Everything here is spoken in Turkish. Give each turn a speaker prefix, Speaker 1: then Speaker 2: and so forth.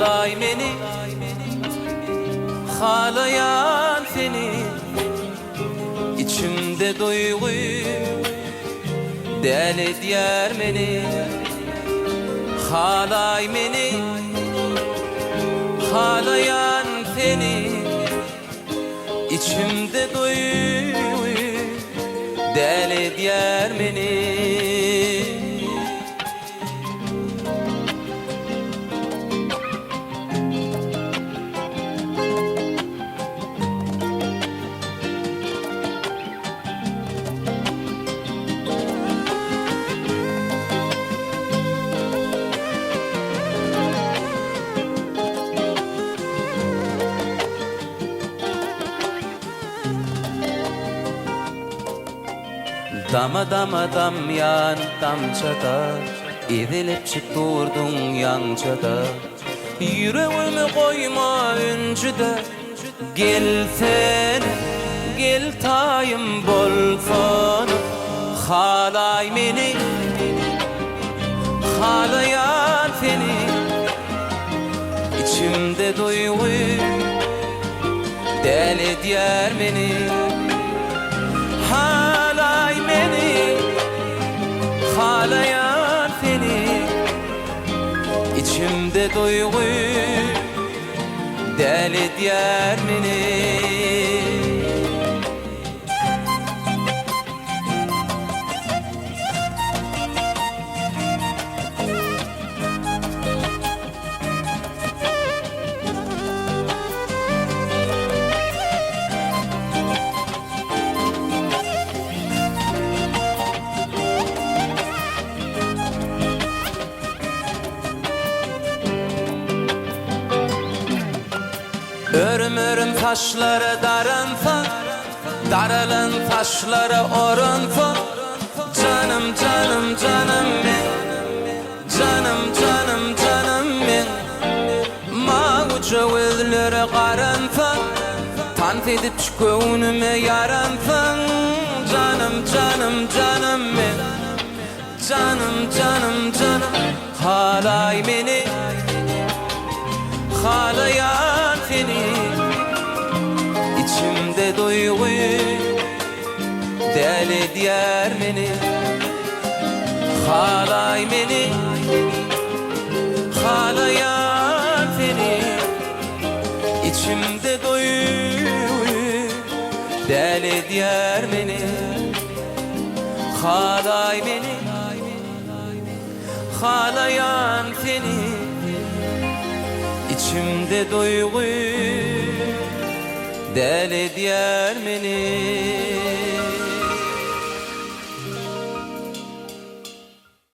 Speaker 1: halay meni, halayan seni. İçimde duygu deli diyar meni, halay meni, halayan seni. İçimde duygu deli diyar meni. Dama dama dam yan damçada, ezilip çıktırdın yançada. Yüreğimi koyma öncüde, gel sen, gel tayım bolsun. Halay meni, halayan seni. İçimde duygu deli diyar beni. Halay beni, halayan seni. İçimde duygu deli diyar beni. Örüm örüm taşlara darınsa, daralın taşlara orunsa. Canım canım canım ben, canım canım canım ben. Mağuca özlere qarınsa, tant edip çıkönüme yaransın. Canım canım canım ben, canım canım canım. Halay beni, halayan seni. İçimde duygu deli diyar beni. Halay beni, halayan seni. İçimde duygu deli diyar beni. Halay beni, halayan seni. İçimde duygu deli diyar beni.